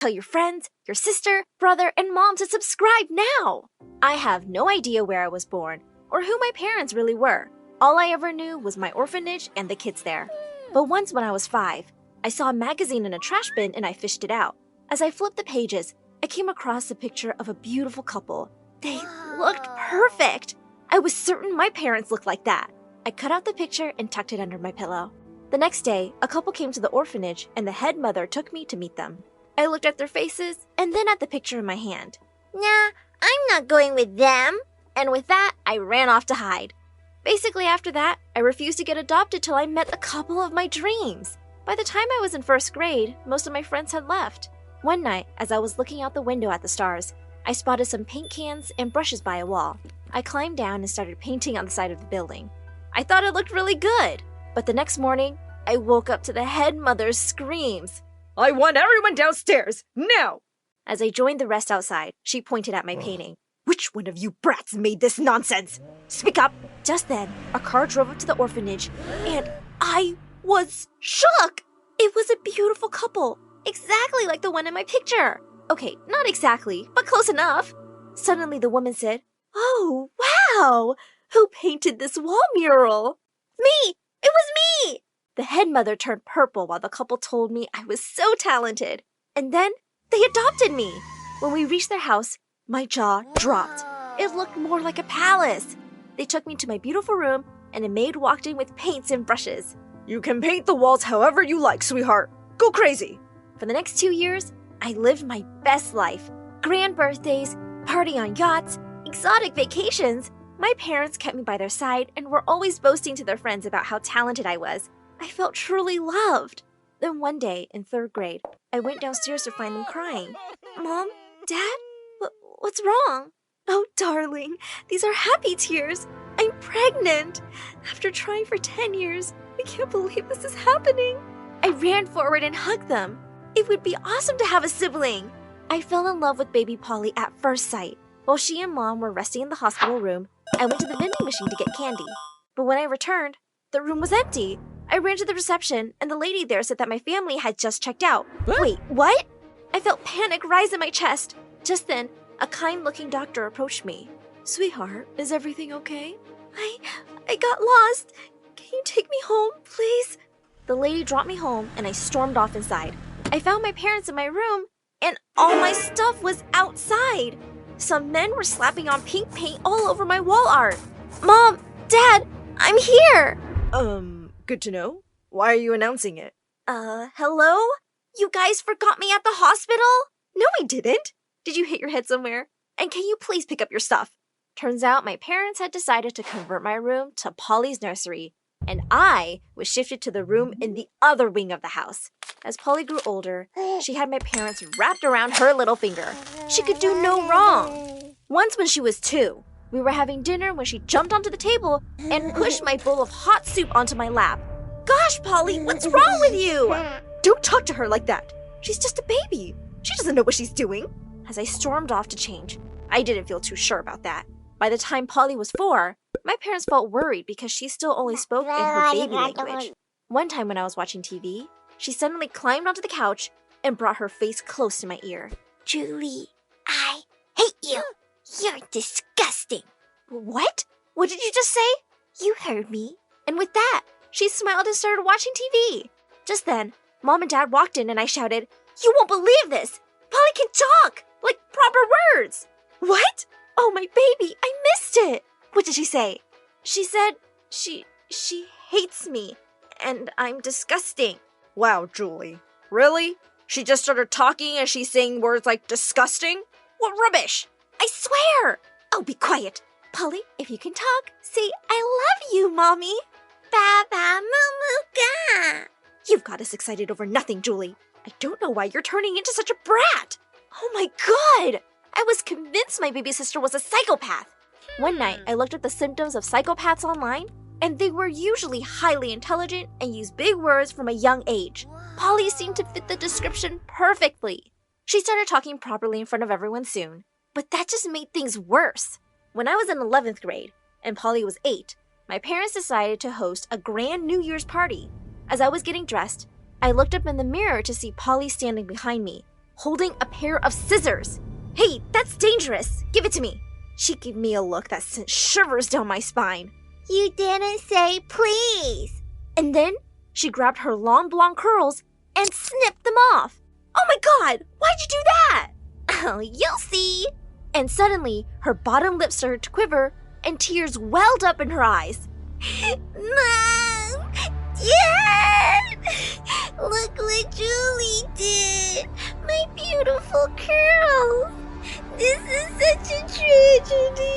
Tell your friends, your sister, brother, and mom to subscribe now! I have no idea where I was born or who my parents really were. All I ever knew was my orphanage and the kids there. But once when I was 5, I saw a magazine in a trash bin and I fished it out. As I flipped the pages, I came across a picture of a beautiful couple. They looked perfect! I was certain my parents looked like that. I cut out the picture and tucked it under my pillow. The next day, a couple came to the orphanage and the head mother took me to meet them. I looked at their faces and then at the picture in my hand. Nah, I'm not going with them. And with that, I ran off to hide. Basically, after that, I refused to get adopted till I met the couple of my dreams. By the time I was in 1st grade, most of my friends had left. One night, as I was looking out the window at the stars, I spotted some paint cans and brushes by a wall. I climbed down and started painting on the side of the building. I thought it looked really good, but the next morning, I woke up to the head mother's screams. I want everyone downstairs, now! As I joined the rest outside, she pointed at my painting. Which one of you brats made this nonsense? Speak up! Just then, a car drove up to the orphanage, and I was shook! It was a beautiful couple, exactly like the one in my picture. Okay, not exactly, but close enough. Suddenly the woman said, Oh, wow! Who painted this wall mural? Me! It was me! The head mother turned purple while the couple told me I was so talented. And then they adopted me. When we reached their house, my jaw dropped. It looked more like a palace. They took me to my beautiful room, and a maid walked in with paints and brushes. You can paint the walls however you like, sweetheart. Go crazy. For the next 2 years, I lived my best life. Grand birthdays, party on yachts, exotic vacations. My parents kept me by their side and were always boasting to their friends about how talented I was. I felt truly loved. Then one day, in 3rd grade, I went downstairs to find them crying. Mom? Dad? What's wrong? Oh, darling, these are happy tears. I'm pregnant. After trying for 10 years, I can't believe this is happening. I ran forward and hugged them. It would be awesome to have a sibling. I fell in love with baby Polly at first sight. While she and Mom were resting in the hospital room, I went to the vending machine to get candy. But when I returned, the room was empty. I ran to the reception, and the lady there said that my family had just checked out. Wait, what? I felt panic rise in my chest. Just then, a kind-looking doctor approached me. Sweetheart, is everything okay? I got lost. Can you take me home, please? The lady dropped me home, and I stormed off inside. I found my parents in my room, and all my stuff was outside. Some men were slapping on pink paint all over my wall art. Mom, Dad, I'm here. Good to know. Why are you announcing it? Hello? You guys forgot me at the hospital? No, I didn't. Did you hit your head somewhere? And can you please pick up your stuff? Turns out my parents had decided to convert my room to Polly's nursery, and I was shifted to the room in the other wing of the house. As Polly grew older, she had my parents wrapped around her little finger. She could do no wrong. Once when she was 2, we were having dinner when she jumped onto the table and pushed my bowl of hot soup onto my lap. Gosh, Polly, what's wrong with you? Don't talk to her like that. She's just a baby. She doesn't know what she's doing. As I stormed off to change, I didn't feel too sure about that. By the time Polly was 4, my parents felt worried because she still only spoke in her baby language. One time when I was watching TV, she suddenly climbed onto the couch and brought her face close to my ear. Julie, I hate you. You're disgusting. What? What did you just say? You heard me. And with that, she smiled and started watching TV. Just then, Mom and Dad walked in and I shouted, You won't believe this! Polly can talk! Like proper words! What? Oh, my baby, I missed it! What did she say? She said she hates me, and I'm disgusting. Wow, Julie. Really? She just started talking and she's saying words like disgusting? What rubbish! I swear! Oh, be quiet. Polly, if you can talk, say, I love you, Mommy. Baba Mumuga. You've got us excited over nothing, Julie. I don't know why you're turning into such a brat. Oh my God! I was convinced my baby sister was a psychopath. One night, I looked at the symptoms of psychopaths online, and they were usually highly intelligent and used big words from a young age. Polly seemed to fit the description perfectly. She started talking properly in front of everyone soon, but that just made things worse. When I was in 11th grade, and Polly was 8, my parents decided to host a grand New Year's party. As I was getting dressed, I looked up in the mirror to see Polly standing behind me, holding a pair of scissors. "Hey, that's dangerous. Give it to me." She gave me a look that sent shivers down my spine. "You didn't say please." And then she grabbed her long blonde curls and snipped them off. "Oh my God, why'd you do that?" "Oh, you'll see." And suddenly, her bottom lip started to quiver and tears welled up in her eyes. "Mom! Dad! Look what Julie did! My beautiful curls! This is such a tragedy!"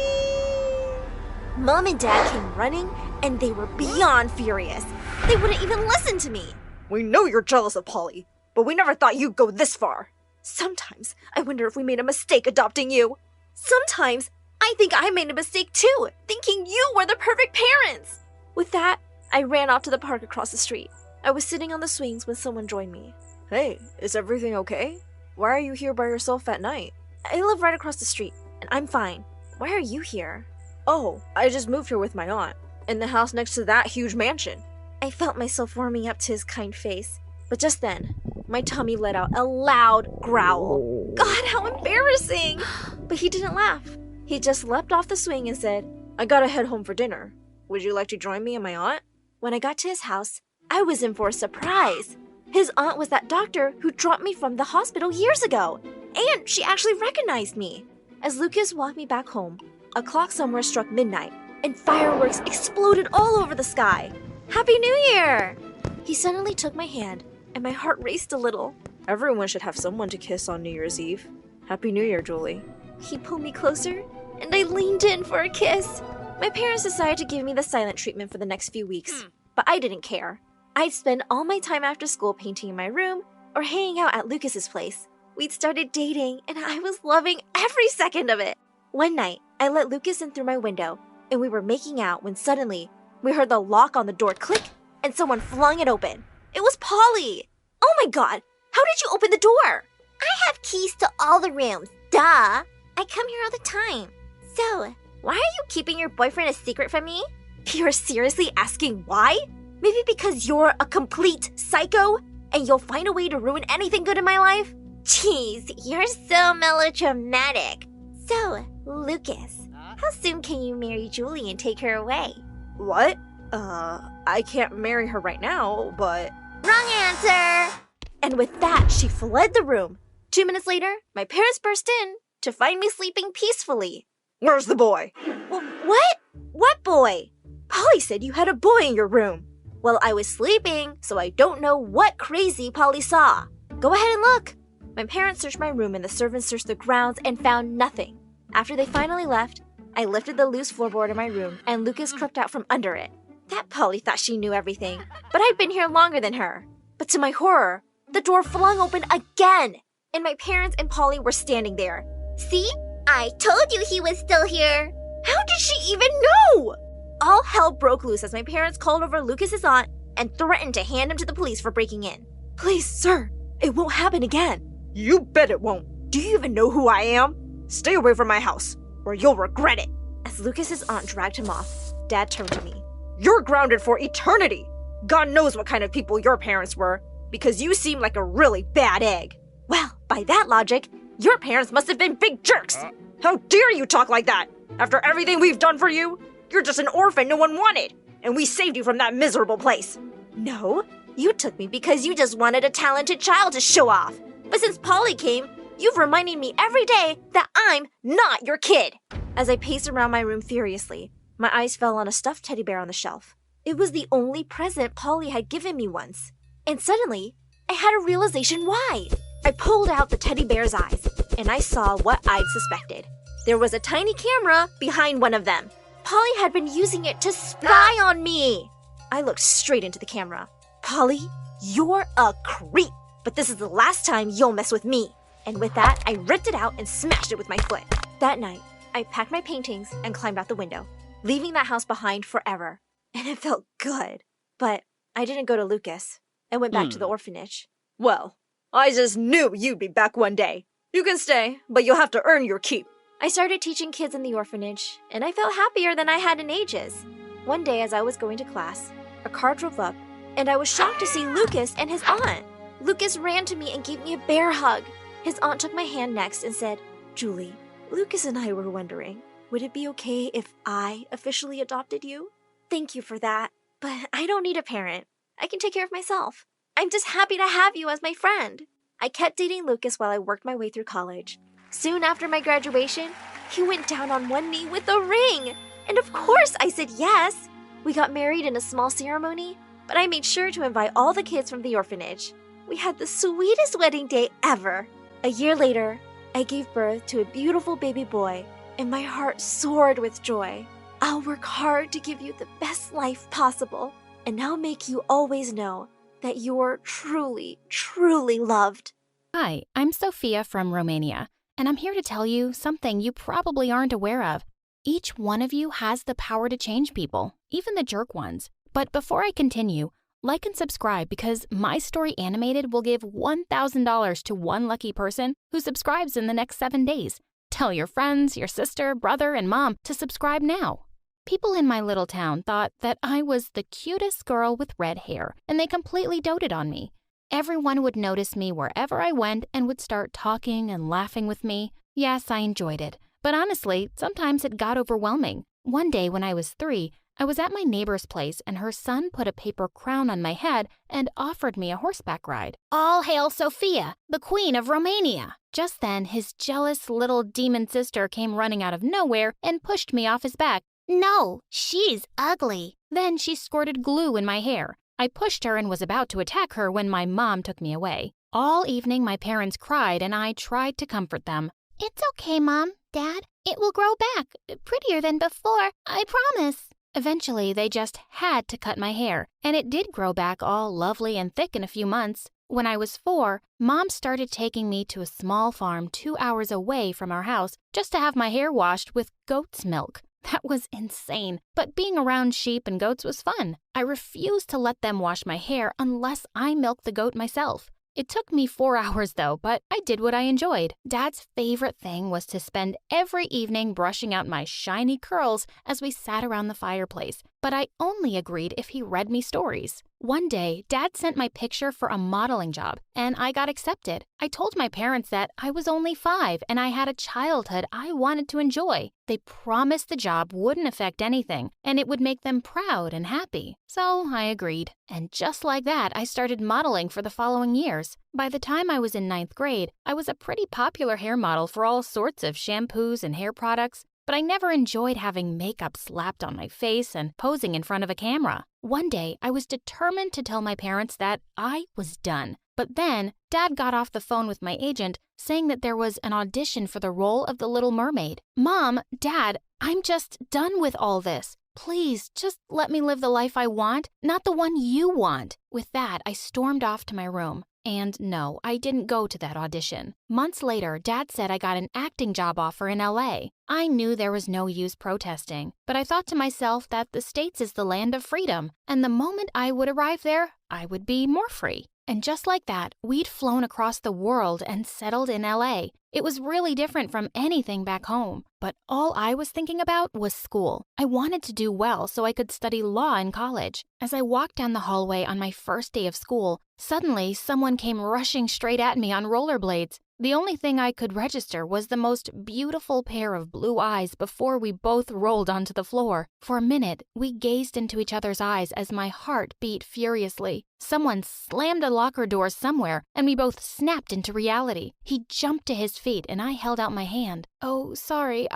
Mom and Dad came running, and they were beyond furious. They wouldn't even listen to me. "We know you're jealous of Polly, but we never thought you'd go this far." "Sometimes I wonder if we made a mistake adopting you. Sometimes I think I made a mistake too, thinking you were the perfect parents." With that, I ran off to the park across the street. I was sitting on the swings when someone joined me. "Hey, is everything okay? Why are you here by yourself at night?" "I live right across the street, and I'm fine. Why are you here?" "Oh, I just moved here with my aunt, in the house next to that huge mansion." I felt myself warming up to his kind face, but just then, my tummy let out a loud growl. God, how embarrassing! But he didn't laugh. He just leapt off the swing and said, "I gotta head home for dinner. Would you like to join me and my aunt?" When I got to his house, I was in for a surprise. His aunt was that doctor who dropped me from the hospital years ago, and she actually recognized me. As Lucas walked me back home, a clock somewhere struck midnight, and fireworks exploded all over the sky. "Happy New Year!" He suddenly took my hand, and my heart raced a little. "Everyone should have someone to kiss on New Year's Eve. Happy New Year, Julie." He pulled me closer, and I leaned in for a kiss. My parents decided to give me the silent treatment for the next few weeks, but I didn't care. I'd spend all my time after school painting in my room or hanging out at Lucas's place. We'd started dating, and I was loving every second of it. One night, I let Lucas in through my window, and we were making out when suddenly we heard the lock on the door click, and someone flung it open. It was Polly. "Oh my God, how did you open the door?" "I have keys to all the rooms, duh. I come here all the time. So, why are you keeping your boyfriend a secret from me?" "You're seriously asking why? Maybe because you're a complete psycho and you'll find a way to ruin anything good in my life?" "Jeez, you're so melodramatic. So, Lucas, how soon can you marry Julie and take her away?" "What? I can't marry her right now, but..." "Wrong answer!" And with that, she fled the room. 2 minutes later, my parents burst in to find me sleeping peacefully. "Where's the boy?" What? What boy? Polly said you had a boy in your room." "Well, I was sleeping, so I don't know what crazy Polly saw. Go ahead and look." My parents searched my room and the servants searched the grounds and found nothing. After they finally left, I lifted the loose floorboard in my room and Lucas crept out from under it. That Polly thought she knew everything, but I'd been here longer than her. But to my horror, the door flung open again, and my parents and Polly were standing there. "See? I told you he was still here." How did she even know? All hell broke loose as my parents called over Lucas's aunt and threatened to hand him to the police for breaking in. "Please, sir, it won't happen again." "You bet it won't. Do you even know who I am? Stay away from my house, or you'll regret it." As Lucas's aunt dragged him off, Dad turned to me. "You're grounded for eternity. God knows what kind of people your parents were, because you seem like a really bad egg." Well, by that logic, your parents must have been big jerks. How dare you talk like that? After everything we've done for you, you're just an orphan no one wanted, and we saved you from that miserable place. No, you took me because you just wanted a talented child to show off. But since Polly came, you've reminded me every day that I'm not your kid. As I paced around my room furiously, my eyes fell on a stuffed teddy bear on the shelf. It was the only present Polly had given me once. And suddenly, I had a realization why. I pulled out the teddy bear's eyes, and I saw what I'd suspected. There was a tiny camera behind one of them. Polly had been using it to spy on me. I looked straight into the camera. "Polly, you're a creep, but this is the last time you'll mess with me." And with that, I ripped it out and smashed it with my foot. That night, I packed my paintings and climbed out the window, leaving that house behind forever. And it felt good. But I didn't go to Lucas. I went back to the orphanage. "Well, I just knew you'd be back one day. You can stay, but you'll have to earn your keep." I started teaching kids in the orphanage, and I felt happier than I had in ages. One day as I was going to class, a car drove up, and I was shocked to see Lucas and his aunt. Lucas ran to me and gave me a bear hug. His aunt took my hand next and said, "Julie, Lucas and I were wondering, would it be okay if I officially adopted you? Thank you for that, but I don't need a parent. I can take care of myself. I'm just happy to have you as my friend." I kept dating Lucas while I worked my way through college. Soon after my graduation, he went down on one knee with a ring. And of course I said yes. We got married in a small ceremony, but I made sure to invite all the kids from the orphanage. We had the sweetest wedding day ever. A year later, I gave birth to a beautiful baby boy, and my heart soared with joy. I'll work hard to give you the best life possible, and I'll make you always know that you're truly, truly loved. Hi, I'm Sophia from Romania, and I'm here to tell you something you probably aren't aware of. Each one of you has the power to change people, even the jerk ones. But before I continue, like and subscribe because My Story Animated will give $1,000 to one lucky person who subscribes in the next 7 days. Tell your friends, your sister, brother, and mom to subscribe now. People in my little town thought that I was the cutest girl with red hair, and they completely doted on me. Everyone would notice me wherever I went and would start talking and laughing with me. Yes, I enjoyed it, but honestly, sometimes it got overwhelming. One day when I was 3, I was at my neighbor's place and her son put a paper crown on my head and offered me a horseback ride. All hail Sophia, the Queen of Romania! Just then, his jealous little demon sister came running out of nowhere and pushed me off his back. No, she's ugly. Then she squirted glue in my hair. I pushed her and was about to attack her when my mom took me away. All evening, my parents cried and I tried to comfort them. It's okay, Mom, Dad. It will grow back, prettier than before, I promise. Eventually, they just had to cut my hair, and it did grow back all lovely and thick in a few months. When I was 4, Mom started taking me to a small farm 2 hours away from our house just to have my hair washed with goat's milk. That was insane, but being around sheep and goats was fun. I refused to let them wash my hair unless I milked the goat myself. It took me 4 hours though, but I did what I enjoyed. Dad's favorite thing was to spend every evening brushing out my shiny curls as we sat around the fireplace, but I only agreed if he read me stories. One day, Dad sent my picture for a modeling job, and I got accepted. I told my parents that I was only 5 and I had a childhood I wanted to enjoy. They promised the job wouldn't affect anything, and it would make them proud and happy. So I agreed. And just like that, I started modeling for the following years. By the time I was in 9th grade, I was a pretty popular hair model for all sorts of shampoos and hair products. But I never enjoyed having makeup slapped on my face and posing in front of a camera. One day, I was determined to tell my parents that I was done. But then, Dad got off the phone with my agent, saying that there was an audition for the role of the Little Mermaid. Mom, Dad, I'm just done with all this. Please, just let me live the life I want, not the one you want. With that, I stormed off to my room. And no, I didn't go to that audition. Months later, Dad said I got an acting job offer in LA. I knew there was no use protesting, but I thought to myself that the States is the land of freedom, and the moment I would arrive there, I would be more free. And just like that, we'd flown across the world and settled in LA. It was really different from anything back home, but all I was thinking about was school. I wanted to do well so I could study law in college. As I walked down the hallway on my first day of school, suddenly someone came rushing straight at me on rollerblades. The only thing I could register was the most beautiful pair of blue eyes before we both rolled onto the floor. For a minute, we gazed into each other's eyes as my heart beat furiously. Someone slammed a locker door somewhere, and we both snapped into reality. He jumped to his feet, and I held out my hand. Oh, sorry,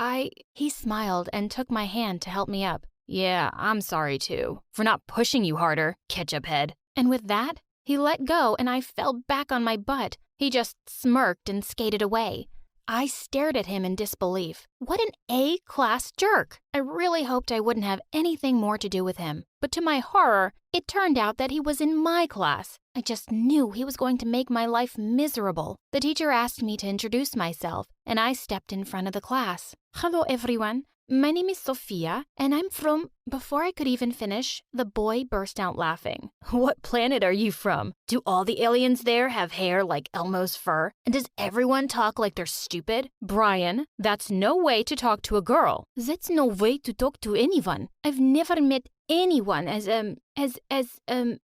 He smiled and took my hand to help me up. Yeah, I'm sorry too, for not pushing you harder, ketchup head. And with that, he let go, and I fell back on my butt. He just smirked and skated away. I stared at him in disbelief. What an A-class jerk! I really hoped I wouldn't have anything more to do with him. But to my horror, it turned out that he was in my class. I just knew he was going to make my life miserable. The teacher asked me to introduce myself, and I stepped in front of the class. Hello, everyone. My name is Sophia, and I'm from... Before I could even finish, the boy burst out laughing. What planet are you from? Do all the aliens there have hair like Elmo's fur? And does everyone talk like they're stupid? Brian, that's no way to talk to a girl. That's no way to talk to anyone. I've never met anyone as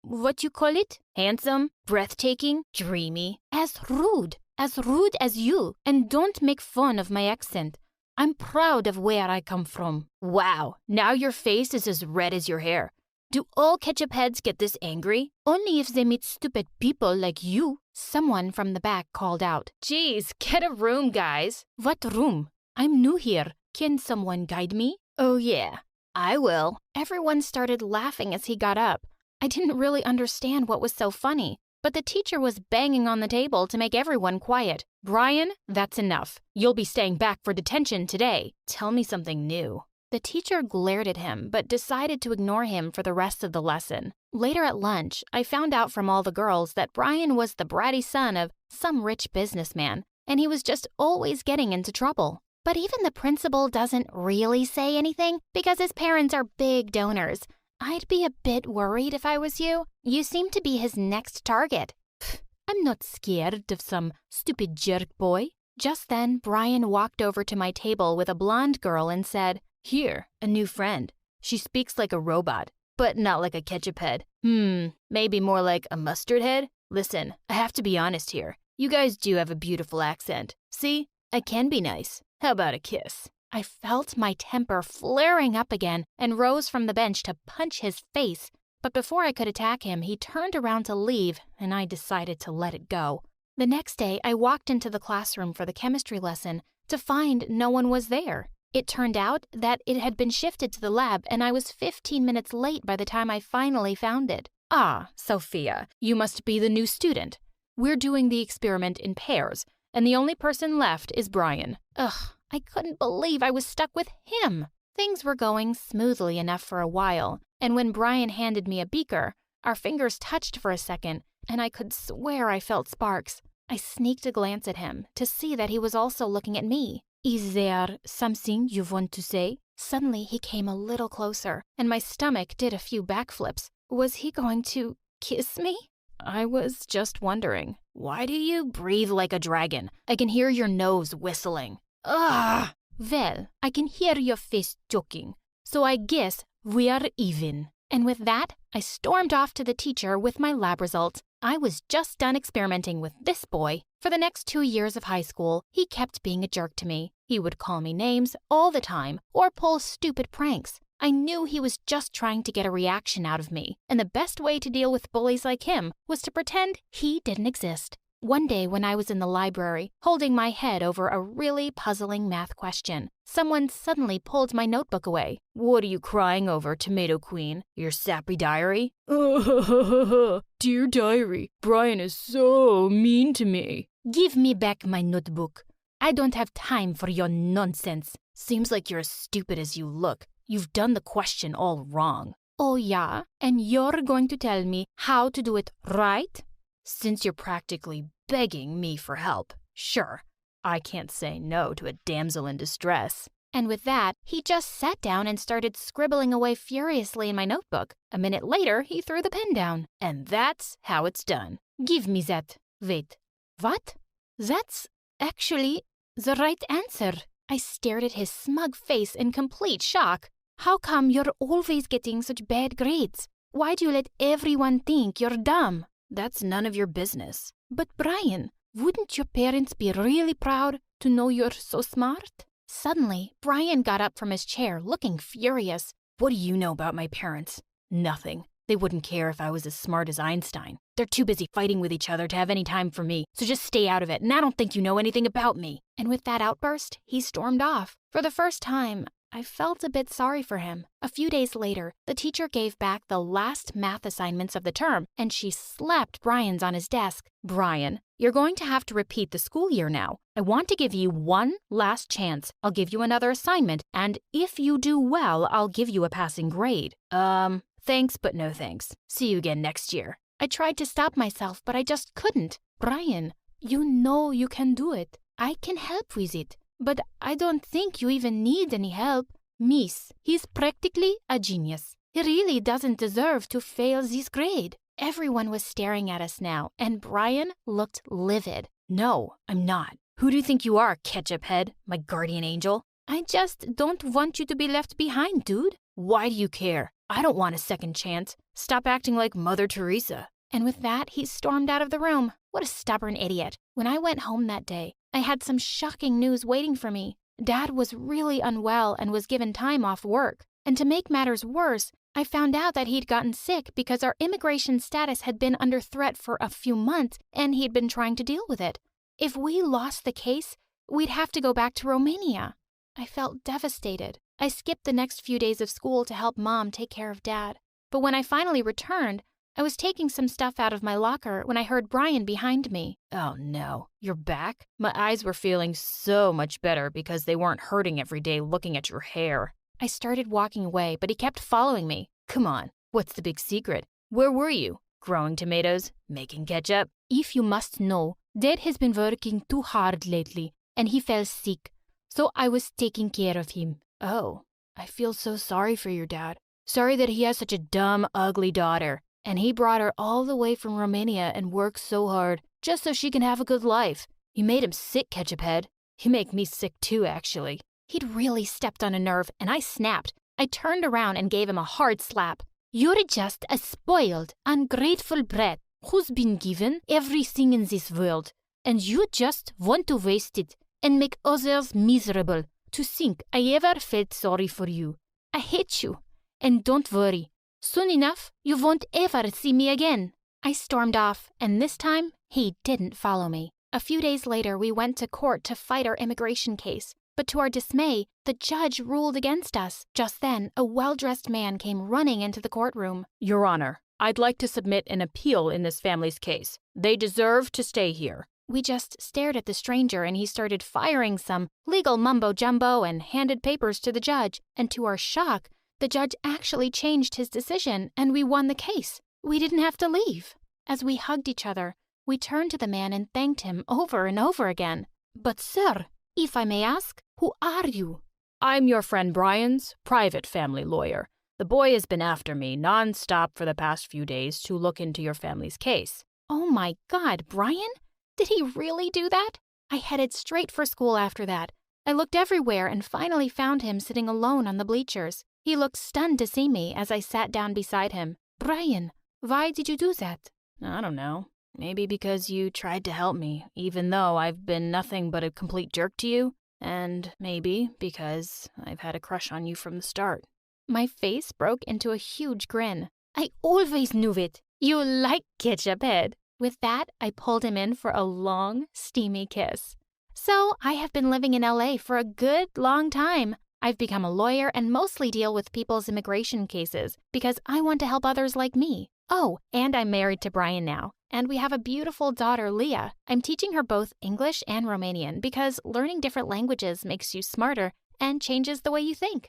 what you call it? Handsome, breathtaking, dreamy, as rude as rude as you, and don't make fun of my accent. I'm proud of where I come from. Wow, now your face is as red as your hair. Do all ketchup heads get this angry? Only if they meet stupid people like you. Someone from the back called out. Geez, get a room, guys. What room? I'm new here. Can someone guide me? Oh yeah, I will. Everyone started laughing as he got up. I didn't really understand what was so funny, but the teacher was banging on the table to make everyone quiet. Brian, that's enough. You'll be staying back for detention today. Tell me something new. The teacher glared at him, but decided to ignore him for the rest of the lesson. Later at lunch, I found out from all the girls that Brian was the bratty son of some rich businessman, and he was just always getting into trouble. But even the principal doesn't really say anything because his parents are big donors. I'd be a bit worried if I was you. You seem to be his next target. Pfft, I'm not scared of some stupid jerk boy. Just then, Brian walked over to my table with a blonde girl and said, Here, a new friend. She speaks like a robot, but not like a ketchup head. Maybe more like a mustard head? Listen, I have to be honest here. You guys do have a beautiful accent. See, I can be nice. How about a kiss? I felt my temper flaring up again and rose from the bench to punch his face. But before I could attack him, he turned around to leave, and I decided to let it go. The next day, I walked into the classroom for the chemistry lesson to find no one was there. It turned out that it had been shifted to the lab, and I was 15 minutes late by the time I finally found it. Ah, Sophia, you must be the new student. We're doing the experiment in pairs, and the only person left is Brian. Ugh, I couldn't believe I was stuck with him. Things were going smoothly enough for a while, and when Brian handed me a beaker, our fingers touched for a second, and I could swear I felt sparks. I sneaked a glance at him to see that he was also looking at me. Is there something you want to say? Suddenly, he came a little closer, and my stomach did a few backflips. Was he going to kiss me? I was just wondering, why do you breathe like a dragon? I can hear your nose whistling. Ugh! Well, I can hear your face joking, so I guess we are even. And with that, I stormed off to the teacher with my lab results. I was just done experimenting with this boy. For the next 2 years of high school, he kept being a jerk to me. He would call me names all the time or pull stupid pranks. I knew he was just trying to get a reaction out of me, and the best way to deal with bullies like him was to pretend he didn't exist. One day when I was in the library, holding my head over a really puzzling math question, someone suddenly pulled my notebook away. What are you crying over, Tomato Queen? Your sappy diary? Dear diary, Brian is so mean to me. Give me back my notebook. I don't have time for your nonsense. Seems like you're as stupid as you look. You've done the question all wrong. Oh yeah? And you're going to tell me how to do it right? Since you're practically begging me for help, sure, I can't say no to a damsel in distress. And with that, he just sat down and started scribbling away furiously in my notebook. A minute later, he threw the pen down. And that's how it's done. Give me that. Wait, what? That's actually the right answer. I stared at his smug face in complete shock. How come you're always getting such bad grades? Why do you let everyone think you're dumb? That's none of your business. But Brian, wouldn't your parents be really proud to know you're so smart? Suddenly, Brian got up from his chair, looking furious. What do you know about my parents? Nothing. They wouldn't care if I was as smart as Einstein. They're too busy fighting with each other to have any time for me, so just stay out of it, and I don't think you know anything about me. And with that outburst, he stormed off. For the first time, I felt a bit sorry for him. A few days later, the teacher gave back the last math assignments of the term, and she slapped Brian's on his desk. Brian, you're going to have to repeat the school year now. I want to give you one last chance. I'll give you another assignment, and if you do well, I'll give you a passing grade. Thanks, but no thanks. See you again next year. I tried to stop myself, but I just couldn't. Brian, you know you can do it. I can help with it. But I don't think you even need any help. Miss, he's practically a genius. He really doesn't deserve to fail this grade. Everyone was staring at us now, and Brian looked livid. No, I'm not. Who do you think you are, ketchup head, my guardian angel? I just don't want you to be left behind, dude. Why do you care? I don't want a second chance. Stop acting like Mother Teresa. And with that, he stormed out of the room. What a stubborn idiot. When I went home that day, I had some shocking news waiting for me. Dad was really unwell and was given time off work. And to make matters worse, I found out that he'd gotten sick because our immigration status had been under threat for a few months and he'd been trying to deal with it. If we lost the case, we'd have to go back to Romania. I felt devastated. I skipped the next few days of school to help Mom take care of Dad. But when I finally returned, I was taking some stuff out of my locker when I heard Brian behind me. Oh no, you're back? My eyes were feeling so much better because they weren't hurting every day looking at your hair. I started walking away, but he kept following me. Come on, what's the big secret? Where were you? Growing tomatoes? Making ketchup? If you must know, Dad has been working too hard lately, and he fell sick, so I was taking care of him. Oh, I feel so sorry for your dad. Sorry that he has such a dumb, ugly daughter. And he brought her all the way from Romania and worked so hard just so she can have a good life. You made him sick, Ketchup Head. You make me sick too, actually. He'd really stepped on a nerve, and I snapped. I turned around and gave him a hard slap. You're just a spoiled, ungrateful brat who's been given everything in this world, and you just want to waste it and make others miserable. To think I ever felt sorry for you. I hate you, and don't worry. Soon enough, you won't ever see me again. I stormed off, and this time, he didn't follow me. A few days later, we went to court to fight our immigration case. But to our dismay, the judge ruled against us. Just then, a well-dressed man came running into the courtroom. Your Honor, I'd like to submit an appeal in this family's case. They deserve to stay here. We just stared at the stranger, and he started firing some legal mumbo-jumbo and handed papers to the judge. And to our shock, the judge actually changed his decision, and we won the case. We didn't have to leave. As we hugged each other, we turned to the man and thanked him over and over again. But sir, if I may ask, who are you? I'm your friend Brian's private family lawyer. The boy has been after me non-stop for the past few days to look into your family's case. Oh my God, Brian? Did he really do that? I headed straight for school after that. I looked everywhere and finally found him sitting alone on the bleachers. He looked stunned to see me as I sat down beside him. Brian, why did you do that? I don't know. Maybe because you tried to help me, even though I've been nothing but a complete jerk to you. And maybe because I've had a crush on you from the start. My face broke into a huge grin. I always knew it. You like Ketchup Head. With that, I pulled him in for a long, steamy kiss. So I have been living in LA for a good long time. I've become a lawyer and mostly deal with people's immigration cases because I want to help others like me. Oh, and I'm married to Brian now, and we have a beautiful daughter, Leah. I'm teaching her both English and Romanian because learning different languages makes you smarter and changes the way you think.